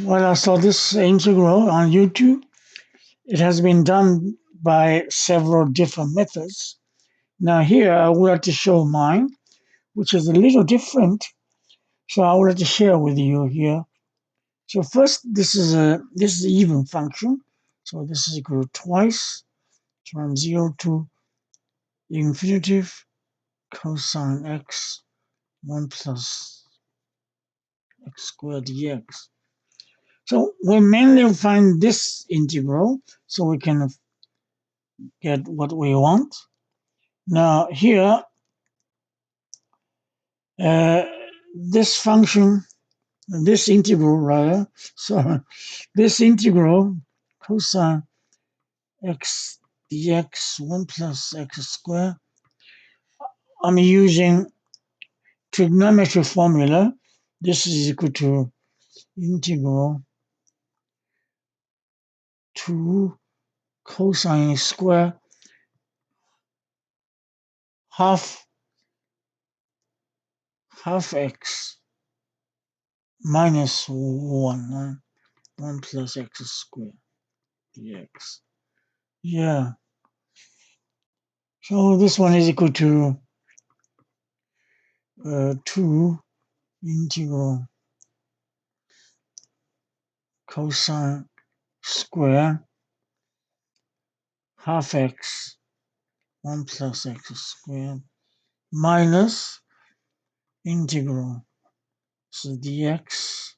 Well, I saw this integral on YouTube. It has been done by several different methods. Now here I would like to show mine, which is a little different. So I would like to share with you here. So first, this is an even function. So this is equal to twice from 0 to infinitive cosine x 1 plus x squared dx. So we mainly find this integral so we can get what we want. Now here, uh, this function, this integral rather, so this integral cosine x dx 1 plus x squared, I'm using trigonometry formula. This is equal to integral 2 cosine square half x minus 1, 1 plus x squared dx. Yeah. So this one is equal to 2 integral cosine square half x 1 plus x squared minus integral so dx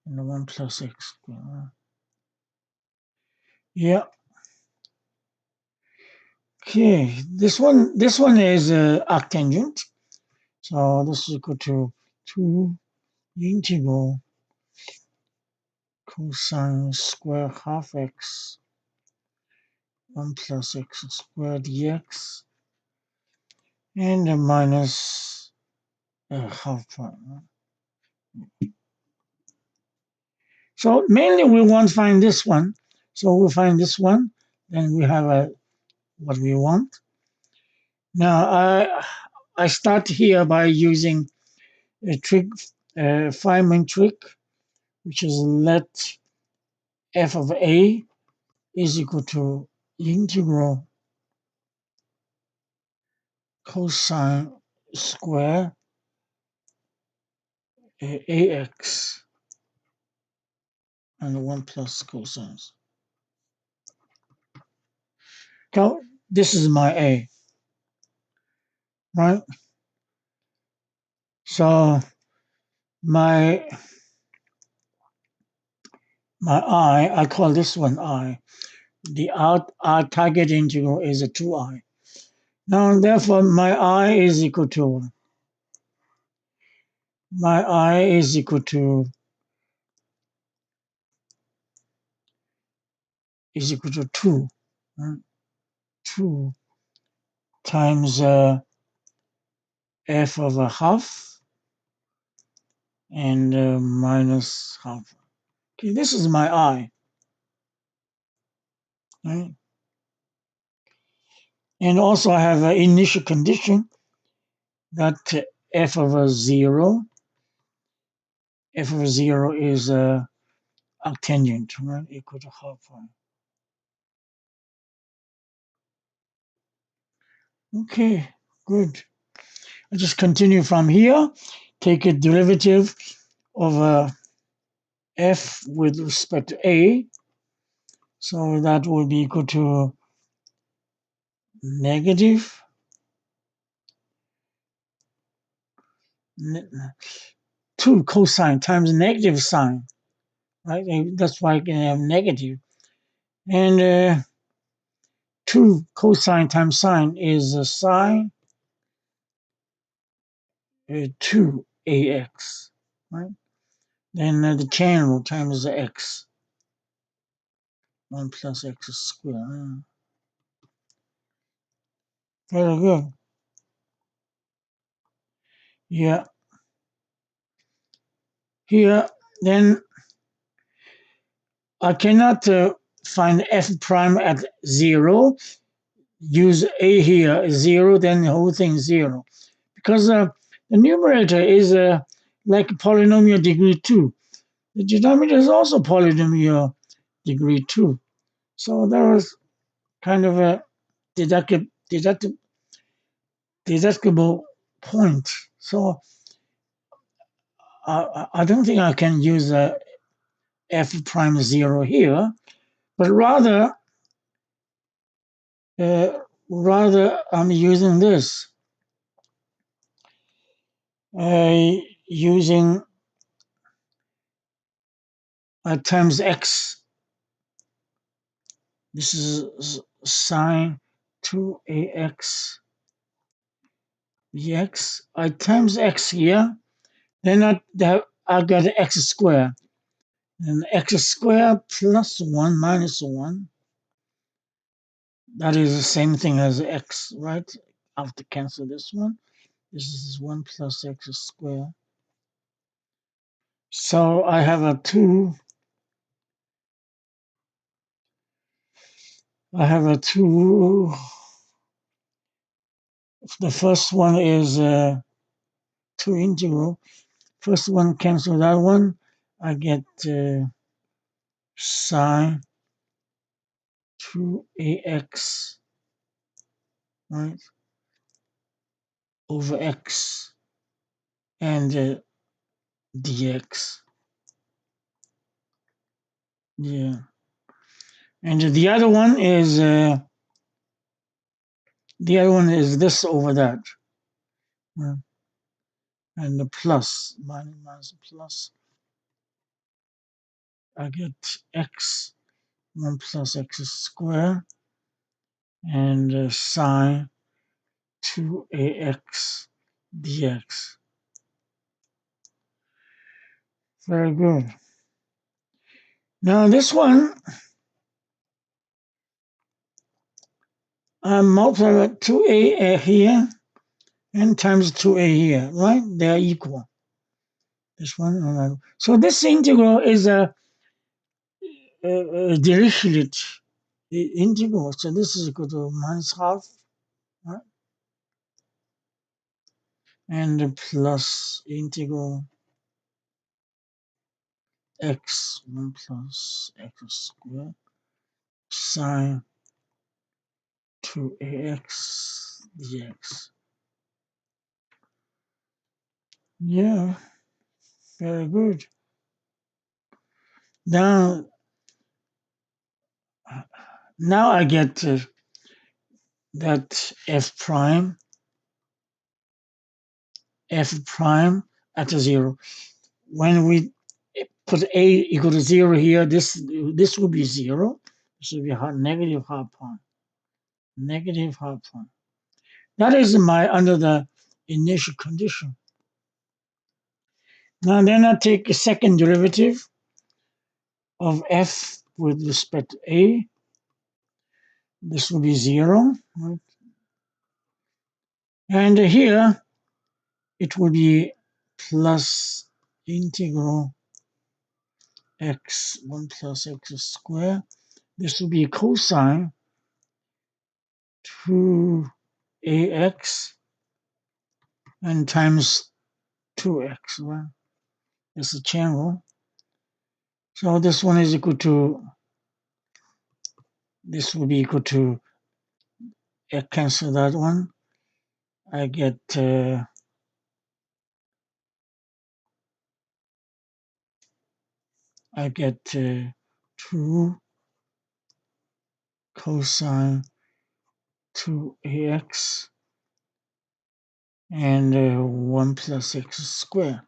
and 1 plus x squared. Yeah. Okay. This one is arctangent. So this is equal to 2 integral cosine square half x 1 plus x squared dx and minus half. So mainly we want to find this one. So we'll find this one, then we have what we want. Now I start here by using a trick, Feynman trick, which is let f of a is equal to integral cosine square ax and 1 plus cosine. So this is my a, right? So my I call this one I. The our target integral is a 2I. Now therefore my I is equal to my I is equal to 2. Right? 2 times f of a half and minus half. Okay, this is my I. Right? And also I have an initial condition that f of a 0 is arctangent, right? Equal to half I. Okay, good. I just continue from here, take a derivative of f with respect to a. So that will be equal to negative 2 cosine times negative sine, right? And that's why I can have negative. And 2 cosine times sine is sine 2ax, right? Then the chain rule times the x, 1 plus x squared. Very good. Yeah. Here, then I cannot find f prime at 0. Use a here, 0, then the whole thing 0. Because the numerator is like polynomial degree 2. The denominator is also polynomial degree 2. So there was kind of a deductible point. So I don't think I can use f prime 0 here, but rather I'm using this, using times x. This is sine 2ax dx. I times x here, then I got x squared. And x squared plus 1 minus 1, that is the same thing as x, right? I have to cancel this one. This is 1 plus x squared. So I have a 2. I have a 2. The first one is 2 integral. First one cancel that one. I get sine 2ax, right, over x and dx. Yeah. And the other one is this over that. And the plus, minus plus. I get x, 1 plus x squared, and sine 2ax dx. Very good. Now this one, I multiply 2a here and times 2a here, right? They are equal. This one. So this integral is a Dirichlet integral. So this is equal to minus half, right? And plus integral x 1 plus x squared sine 2ax dx. Yeah, very good. Now I get that f prime at a 0. When we put a equal to 0 here, this will be 0. This will be negative half prime. Negative half prime. That is under the initial condition. Now then I take a second derivative of f with respect to a. This will be 0. Right? And here it will be plus integral x 1 plus x squared. This will be cosine 2ax and times 2x. Right? That's the channel. So this one is equal to, this will be equal to, cancel that one. I get I get 2 cosine 2ax and 1 plus x squared.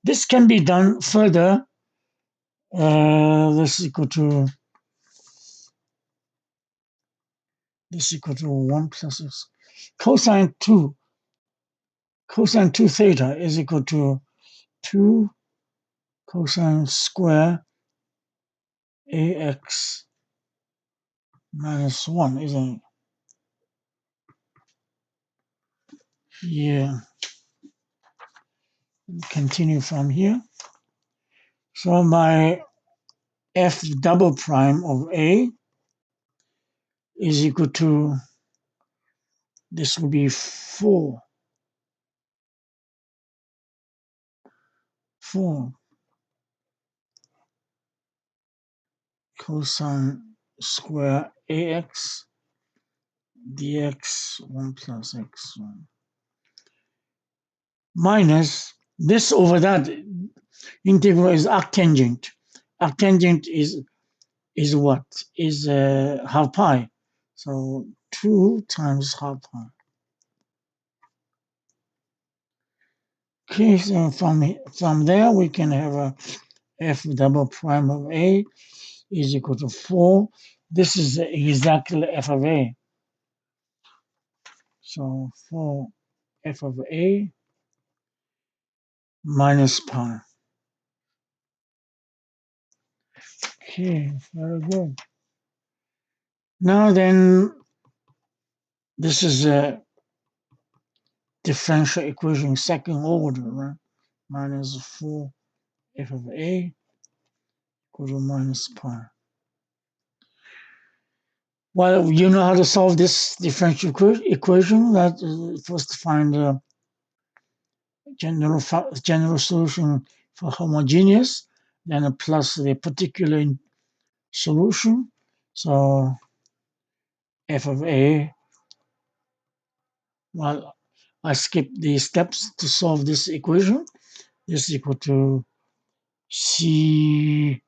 This can be done further. This is equal to 1 plus x. Cosine 2 theta is equal to 2 cosine square ax minus 1, isn't it? Yeah. Continue from here. So my f double prime of a is equal to This will be 4 cosine square ax dx 1 plus x 1 minus this over that integral is arctangent. Arctangent is what? Is half pi. So 2 times half pi. Okay, so from there we can have a f double prime of a is equal to 4. This is exactly f of a. So 4 f of a minus pi. Okay, very good. Now then, this is a differential equation second order, right? Minus 4 f of a equal to minus pi. Well, you know how to solve this differential equation. That first find a general solution for homogeneous, then plus the particular solution. So f of a, well, I skip the steps to solve this equation. This is equal to c1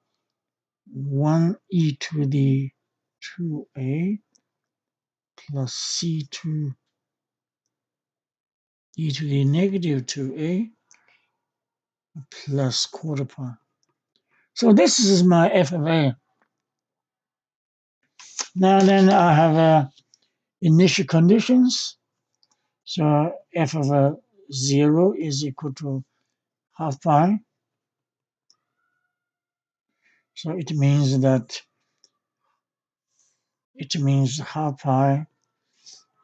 e to the 2a plus c2 e to the negative 2a plus quarter pi. So this is my f of a. Now then I have initial conditions. So f of a 0 is equal to half pi. So it means half pi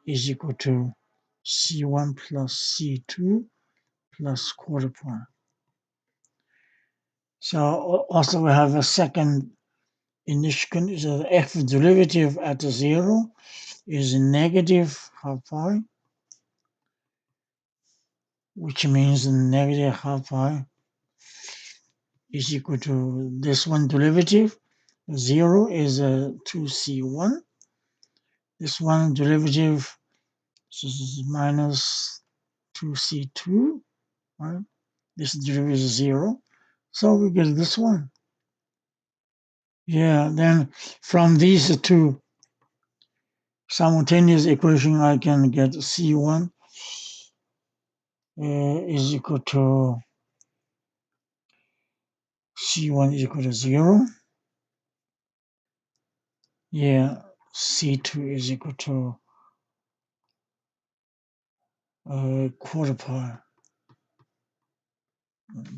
is equal to c1 plus c2 plus quarter pi. So also we have a second initial condition. The f derivative at 0 is negative half pi, which means negative half pi is equal to this one derivative. 0 is 2c1. This one derivative is minus 2c2, right? This derivative is 0. So we get this one. Yeah, then from these two simultaneous equation, I can get c1 is equal to 0. Yeah, c2 is equal to quarter pi.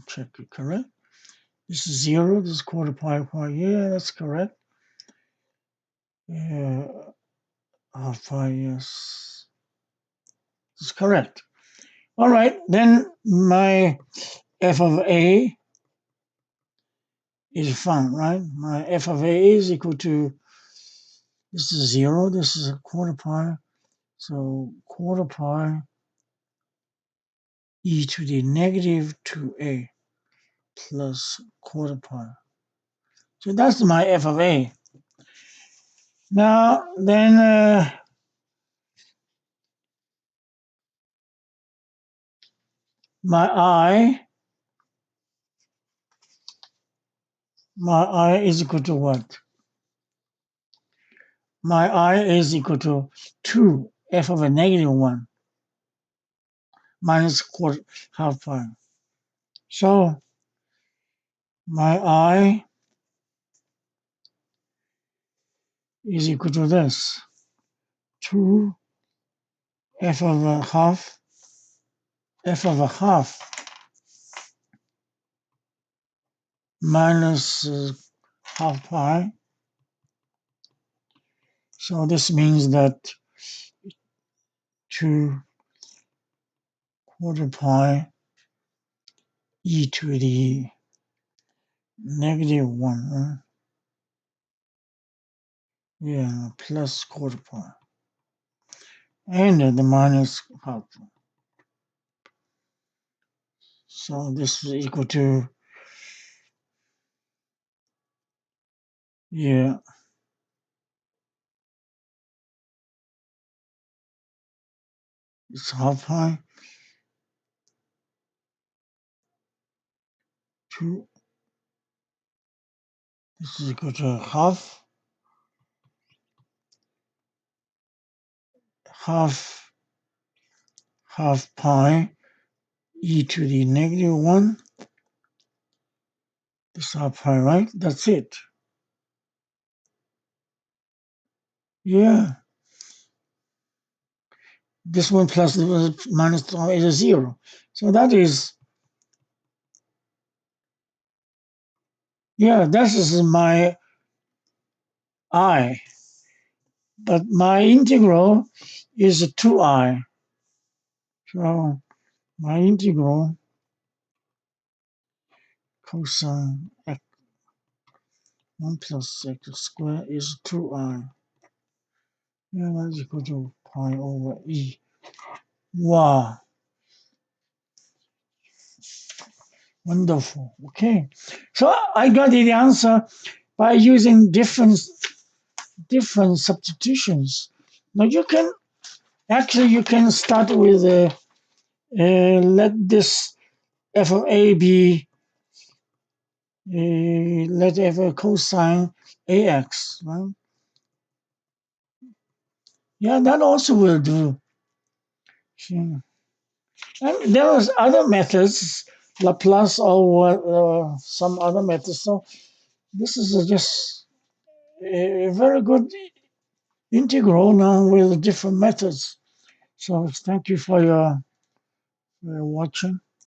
Check it, correct? This is 0, this is quarter pi pi. Yeah, that's correct. Yeah, half pi, yes. It's correct. All right, then my f of a is found, right? My f of a is equal to, this is 0, this is a quarter pi. So quarter pi e to the negative 2a plus quarter pi. So that's my f of a. Now, then my I is equal to what? My I is equal to 2 f of a negative 1 minus quarter half pi. So my I is equal to this 2 f of a half minus half pi. So this means that 2 quarter pi e to the negative 1, right? Yeah, plus quarter pi. and the minus half. So this is equal to, yeah, it's half pi 2. This is equal to half half pi e to the negative 1. This half pi, right? That's it. Yeah. This one plus this one minus is a 0. So that is, yeah, that is my I. But my integral is a 2I. So my integral cosine x 1 plus x squared is 2I. Yeah, that's equal to pi over e. Wow, wonderful. Okay, so I got the answer by using different substitutions. Now you can start with let this f of a be let f a cosine ax, right? Yeah, that also will do. Sure. And there was other methods, Laplace or some other methods. So this is just a very good integral now with different methods. So thank you for your watching.